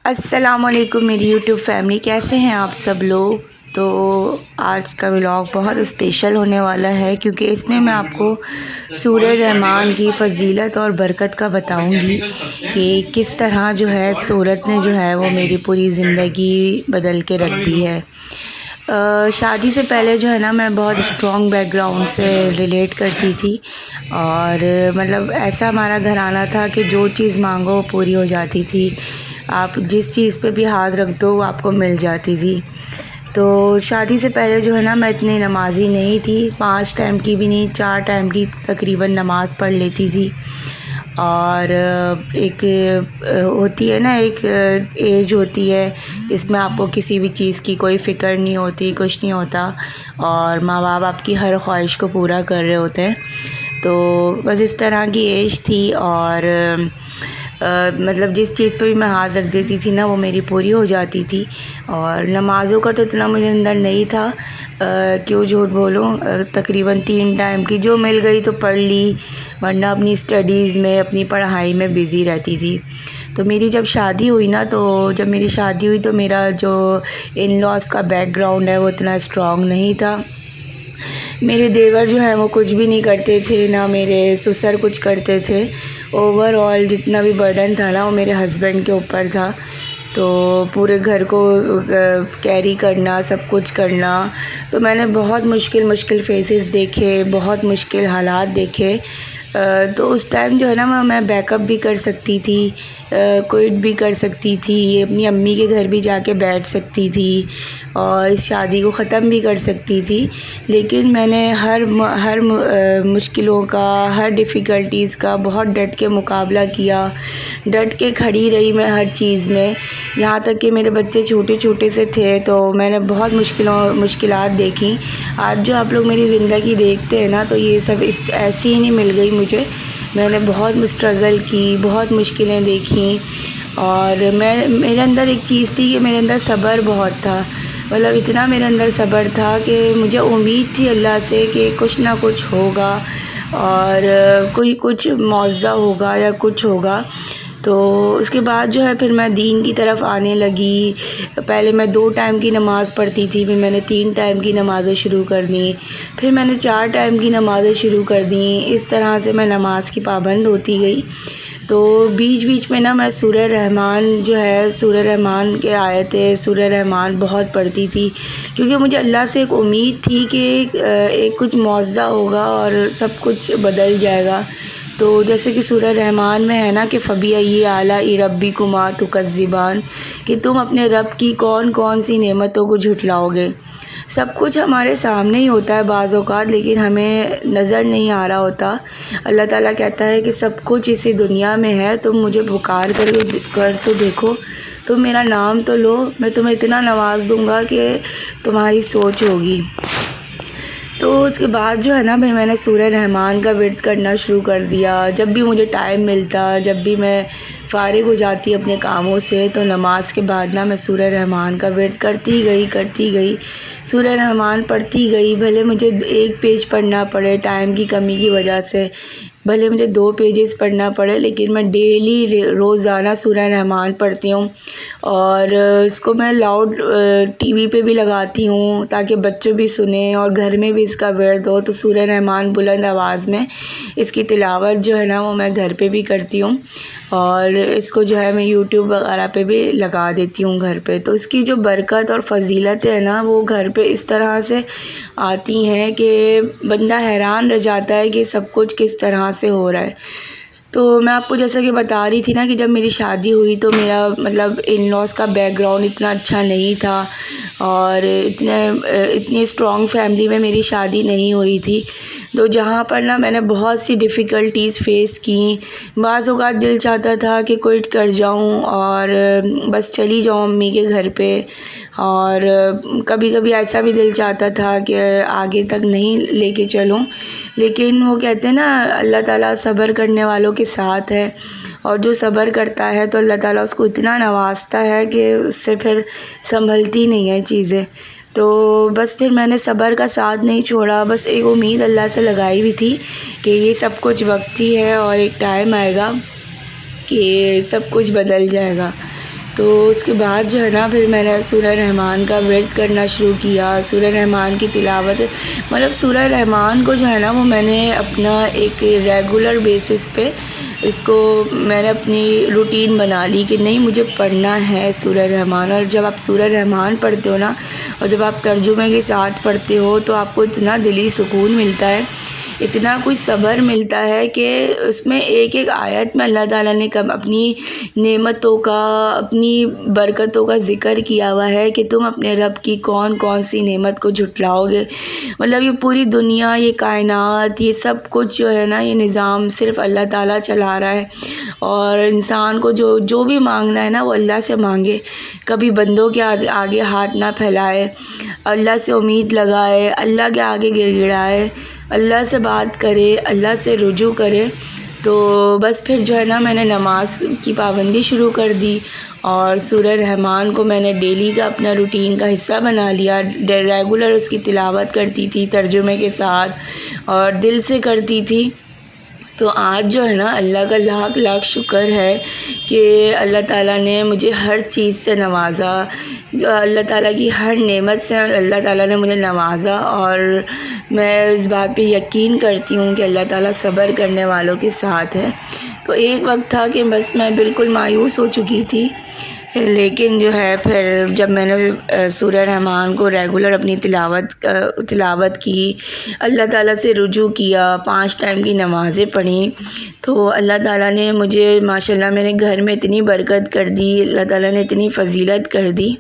अस्सलामुअलैकुम मेरी YouTube family, कैसे हैं आप सब लोग। तो आज का व्लॉग बहुत स्पेशल होने वाला है क्योंकि इसमें मैं आपको सूरह रहमान की फ़जीलत और बरकत का बताऊंगी कि किस तरह जो है सूरत ने जो है वो मेरी पूरी ज़िंदगी बदल के रख दी है। शादी से पहले जो है ना मैं बहुत स्ट्रॉन्ग बैकग्राउंड से रिलेट करती थी और मतलब ऐसा हमारा घराना था कि जो चीज़ मांगो वो पूरी हो जाती थी। आप जिस चीज़ पे भी हाथ रख दो वो आपको मिल जाती थी। तो शादी से पहले जो है ना मैं इतनी नमाज़ी नहीं थी, 5 टाइम की भी नहीं, 4 टाइम की तकरीबन नमाज़ पढ़ लेती थी। और एक होती है ना, एक एज होती है इसमें आपको किसी भी चीज़ की कोई फ़िक्र नहीं होती, कुछ नहीं होता और माँ बाप आपकी हर ख्वाहिश को पूरा कर रहे होते हैं। तो बस इस तरह की एज थी और मतलब जिस चीज़ पे भी मैं हाथ रख देती थी ना वो मेरी पूरी हो जाती थी। और नमाज़ों का तो इतना मुझे अंदर नहीं था, क्यों झूठ बोलूं, तकरीबन 3 टाइम की जो मिल गई तो पढ़ ली, वरना अपनी स्टडीज़ में अपनी पढ़ाई में बिज़ी रहती थी। तो मेरी जब शादी हुई ना, तो जब मेरी शादी हुई तो मेरा जो इन लॉज़ का बैकग्राउंड है वो इतना स्ट्रॉन्ग नहीं था। मेरे देवर जो हैं वो कुछ भी नहीं करते थे, ना मेरे ससुर कुछ करते थे। ओवरऑल जितना भी बर्डन था ना वो मेरे हस्बैंड के ऊपर था। तो पूरे घर को कैरी करना, सब कुछ करना। तो मैंने बहुत मुश्किल फेसेस देखे, बहुत मुश्किल हालात देखे। तो उस टाइम जो है ना मैं बैकअप भी कर सकती थी, क्विट भी कर सकती थी, अपनी अम्मी के घर भी जाके बैठ सकती थी और इस शादी को ख़त्म भी कर सकती थी। लेकिन मैंने हर मुश्किलों का, हर डिफ़िकल्टीज़ का बहुत डट के मुकाबला किया, डट के खड़ी रही मैं हर चीज़ में। यहाँ तक कि मेरे बच्चे छोटे छोटे से थे तो मैंने बहुत मुश्किलात देखी। आज जो आप लोग मेरी ज़िंदगी देखते हैं ना, तो ये सब ऐसी ही नहीं मिल गई मुझे। मैंने बहुत स्ट्रगल की, बहुत मुश्किलें देखी और मेरे अंदर एक चीज़ थी कि मेरे अंदर सब्र बहुत था। मतलब इतना मेरे अंदर सब्र था कि मुझे उम्मीद थी अल्लाह से कि कुछ ना कुछ होगा और कोई कुछ मौज़ा होगा या कुछ होगा। तो उसके बाद जो है फिर मैं दीन की तरफ आने लगी। पहले मैं 2 टाइम की नमाज़ पढ़ती थी, फिर मैंने 3 टाइम की नमाज़ें शुरू कर दी, फिर मैंने 4 टाइम की नमाज़ें शुरू कर दी। इस तरह से मैं नमाज़ की पाबंद होती गई। तो बीच बीच में ना मैं सूरह रहमान जो है, सूरह रहमान के आयतें, सूरह रहमान बहुत पढ़ती थी क्योंकि मुझे अल्लाह से एक उम्मीद थी कि एक कुछ मौज़ा होगा और सब कुछ बदल जाएगा। तो जैसे कि सूरह रहमान में है ना कि फ़बीअय्यि आलाइ रब्बिकुमा तुकज़्ज़िबान, कि तुम अपने रब की कौन कौन सी नेमतों को झुटलाओगे। सब कुछ हमारे सामने ही होता है बाज़ औक़ात, लेकिन हमें नज़र नहीं आ रहा होता। अल्लाह ताला कहता है कि सब कुछ इसी दुनिया में है, तुम मुझे पुकार कर तो देखो, तुम मेरा नाम तो लो, मैं तुम्हें इतना नवाज़ दूँगा कि तुम्हारी सोच होगी। तो उसके बाद जो है ना फिर मैंने सूरह रहमान का विर्द करना शुरू कर दिया। जब भी मुझे टाइम मिलता, जब भी मैं फ़ारिग हो जाती अपने कामों से, तो नमाज के बाद ना मैं सूरह रहमान का विर्द करती गई, सूरह रहमान पढ़ती गई। भले मुझे 1 पेज पढ़ना पड़े टाइम की कमी की वजह से, भले मुझे 2 पेजेस पढ़ना पड़े, लेकिन मैं डेली रोज़ाना सूरह रहमान पढ़ती हूँ। और इसको मैं लाउड टीवी पे भी लगाती हूँ ताकि बच्चे भी सुने और घर में भी इसका विर्द हो। तो सूरह रहमान बुलंद आवाज़ में इसकी तिलावत जो है ना वो मैं घर पे भी करती हूँ और इसको जो है मैं यूट्यूब वगैरह पे भी लगा देती हूँ घर पे। तो इसकी जो बरकत और फ़जीलत है ना वो घर पे इस तरह से आती हैं कि बंदा हैरान रह जाता है कि सब कुछ किस तरह से हो रहा है। तो मैं आपको जैसा कि बता रही थी ना कि जब मेरी शादी हुई तो मेरा मतलब इन लॉज़ का बैकग्राउंड इतना अच्छा नहीं था और इतनी स्ट्रॉन्ग फैमिली में मेरी शादी नहीं हुई थी। तो जहाँ पर ना मैंने बहुत सी डिफ़िकल्टीज़ फ़ेस की। बाज़ औक़ात दिल चाहता था कि क्विट कर जाऊँ और बस चली जाऊँ अम्मी के घर पे, और कभी कभी ऐसा भी दिल चाहता था कि आगे तक नहीं लेके चलूँ। लेकिन वो कहते हैं ना अल्लाह ताला सब्र करने वालों के साथ है, और जो सब्र करता है तो अल्लाह ताला उसको इतना नवाजता है कि उससे फिर संभलती नहीं है चीज़ें। तो बस फिर मैंने सब्र का साथ नहीं छोड़ा, बस एक उम्मीद अल्लाह से लगाई हुई थी कि ये सब कुछ वक्ती है और एक टाइम आएगा कि सब कुछ बदल जाएगा। तो उसके बाद जो है ना फिर मैंने सूरह रहमान का वर्द करना शुरू किया, सूरह रहमान की तिलावत, मतलब सूरह रहमान को जो है ना वो मैंने अपना एक रेगुलर बेसिस पे इसको मैंने अपनी रूटीन बना ली कि नहीं मुझे पढ़ना है सूरह रहमान। और जब आप सूरह रहमान पढ़ते हो ना और जब आप तर्जुमे के साथ पढ़ते हो तो आपको इतना दिली सुकून मिलता है, इतना कुछ सब्र मिलता है कि उसमें एक एक आयत में अल्लाह ताला ने कब अपनी नेमतों का, अपनी बरकतों का ज़िक्र किया हुआ है कि तुम अपने रब की कौन कौन सी नेमत को झुटलाओगे। मतलब ये पूरी दुनिया, ये कायनात, ये सब कुछ जो है ना, ये निज़ाम सिर्फ़ अल्लाह ताला चला रहा है। और इंसान को जो भी मांगना है ना वो अल्लाह से मांगे, कभी बंदों के आगे हाथ ना फैलाए, अल्लाह से उम्मीद लगाए, अल्लाह के आगे गिड़गिड़ाए, अल्लाह से बात करे, अल्लाह से रुजू करे। तो बस फिर जो है ना मैंने नमाज की पाबंदी शुरू कर दी और सूरह रहमान को मैंने डेली का अपना रूटीन का हिस्सा बना लिया। रेगुलर उसकी तिलावत करती थी तर्जुमे के साथ और दिल से करती थी। तो आज जो है ना अल्लाह का लाख लाख शुक्र है कि अल्लाह ताला ने मुझे हर चीज़ से नवाज़ा, अल्लाह ताला की हर नेमत से अल्लाह ताला ने मुझे नवाज़ा। और मैं इस बात पे यकीन करती हूँ कि अल्लाह ताला सब्र करने वालों के साथ है। तो एक वक्त था कि बस मैं बिल्कुल मायूस हो चुकी थी, लेकिन जो है फिर जब मैंने सूरह रहमान को रेगुलर अपनी तिलावत की, अल्लाह ताला से रुजू किया, 5 टाइम की नमाज़ें पढ़ी, तो अल्लाह ताला ने मुझे माशाल्लाह मेरे घर में इतनी बरकत कर दी, अल्लाह ताला ने इतनी फ़जीलत कर दी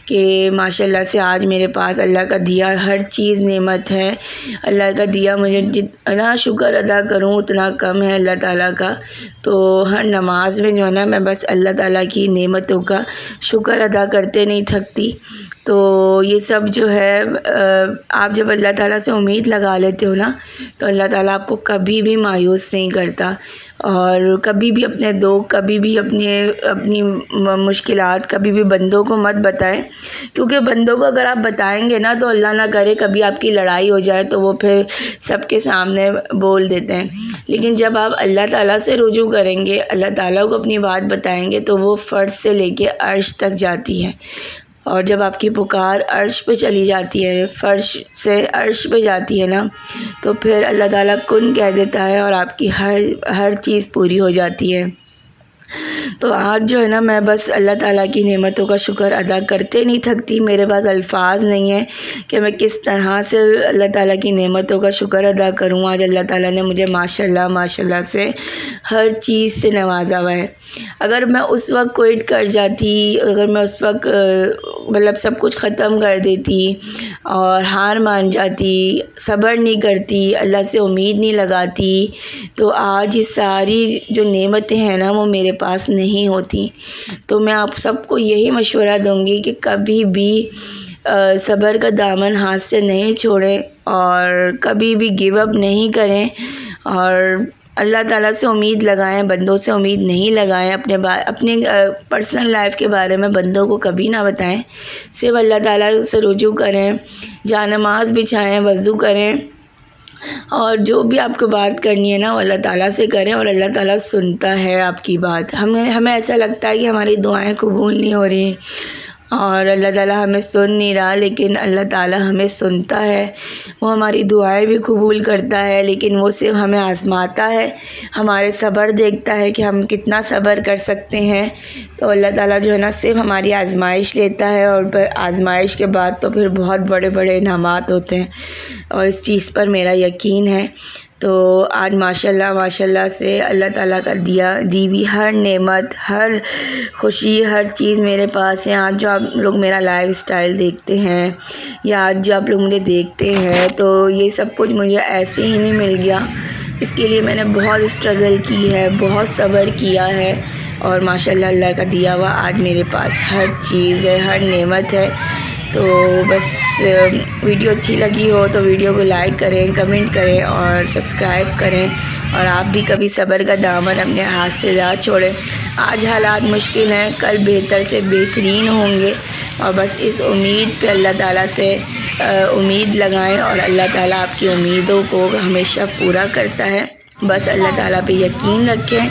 कि माशाल्लाह से आज मेरे पास अल्लाह का दिया हर चीज़ नेमत है। अल्लाह का दिया मुझे जितना शुक्र अदा करूँ उतना कम है अल्लाह ताला का। तो हर नमाज में जो है ना मैं बस अल्लाह ताला की नेमतों का शुक्र अदा करते नहीं थकती। तो ये सब जो है आप जब अल्लाह ताला से उम्मीद लगा लेते हो ना तो अल्लाह ताला आपको कभी भी मायूस नहीं करता। और कभी भी अपने दुख, कभी भी अपनी मुश्किलात कभी भी बंदों को मत बताएं, क्योंकि बंदों को अगर आप बताएंगे ना तो अल्लाह ना करे कभी आपकी लड़ाई हो जाए तो वो फिर सबके सामने बोल देते हैं। लेकिन जब आप अल्लाह ताला से रुजू करेंगे, अल्लाह ताला को अपनी बात बताएंगे तो वो फ़र्श से लेके अर्श तक जाती है। और जब आपकी पुकार अर्श पे चली जाती है, फ़र्श से अर्श पे जाती है ना, तो फिर अल्लाह ताला कुन कह देता है और आपकी हर चीज़ पूरी हो जाती है। तो आज जो है ना मैं बस अल्लाह ताला की नेमतों का शुक्र अदा करते नहीं थकती। मेरे पास अल्फाज नहीं है कि मैं किस तरह से अल्लाह ताला की नेमतों का शुक्र अदा करूँ। आज अल्लाह ताला ने मुझे माशाल्लाह माशाल्लाह से हर चीज़ से नवाजा हुआ है। अगर मैं उस वक्त क्विट कर जाती, अगर मैं उस वक्त मतलब सब कुछ ख़त्म कर देती और हार मान जाती, सब्र नहीं करती, अल्लाह से उम्मीद नहीं लगाती, तो आज ये सारी जो नेमतें हैं ना वो मेरे पास नहीं होती। तो मैं आप सबको यही मशवरा दूंगी कि कभी भी सब्र का दामन हाथ से नहीं छोड़ें और कभी भी गिव अप नहीं करें और अल्लाह ताला से उम्मीद लगाएं, बंदों से उम्मीद नहीं लगाएं। अपने पर्सनल लाइफ के बारे में बंदों को कभी ना बताएं, सिर्फ अल्लाह ताला से रुजू करें, जानमाज बिछाएं, वज़ू करें और जो भी आपको बात करनी है ना वो अल्लाह ताला से करें और अल्लाह ताला सुनता है आपकी बात। हमें ऐसा लगता है कि हमारी दुआएं कबूल नहीं हो रही और अल्लाह ताला हमें सुन नहीं रहा, लेकिन अल्लाह ताला हमें सुनता है, वो हमारी दुआएं भी कबूल करता है, लेकिन वो सिर्फ हमें आज़माता है, हमारे सब्र देखता है कि हम कितना सब्र कर सकते हैं। तो अल्लाह ताला जो है ना सिर्फ हमारी आज़माइश लेता है और फिर आज़माइश के बाद तो फिर बहुत बड़े बड़े इनामात होते हैं और इस चीज़ पर मेरा यकीन है। तो आज माशाल्लाह माशाल्लाह से अल्लाह ताला का दी हुई हर नेमत, हर खुशी, हर चीज़ मेरे पास है। आज जो आप लोग मेरा लाइफ स्टाइल देखते हैं या आज जो आप लोग मुझे देखते हैं, तो ये सब कुछ मुझे ऐसे ही नहीं मिल गया। इसके लिए मैंने बहुत स्ट्रगल की है, बहुत सब्र किया है और माशाल्लाह अल्लाह का दिया हुआ आज मेरे पास हर चीज़ है, हर नेमत है। तो बस वीडियो अच्छी लगी हो तो वीडियो को लाइक करें, कमेंट करें और सब्सक्राइब करें और आप भी कभी सब्र का दामन अपने हाथ से ना छोड़ें। आज हालात मुश्किल हैं, कल बेहतर से बेहतरीन होंगे और बस इस उम्मीद पे अल्लाह ताला से उम्मीद लगाएं और अल्लाह ताला आपकी उम्मीदों को हमेशा पूरा करता है। बस अल्लाह ताला पे यकीन रखें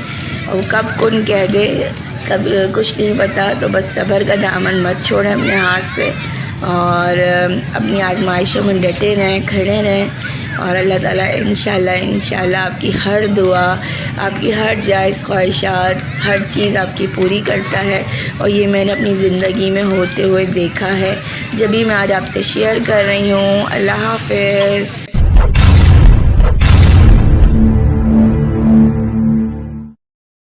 और कब कुन कह दे कभी कुछ नहीं पता, तो बस सब्र का दामन मत छोड़ें अपने हाथ से और अपनी आजमाइशों में डटे रहें, खड़े रहें और अल्लाह ताला इंशाल्लाह आपकी हर दुआ, आपकी हर जायज़ ख्वाहिशात, हर चीज़ आपकी पूरी करता है। और ये मैंने अपनी ज़िंदगी में होते हुए देखा है, जब भी मैं आज आपसे शेयर कर रही हूँ। अल्लाह हाफ़िज़।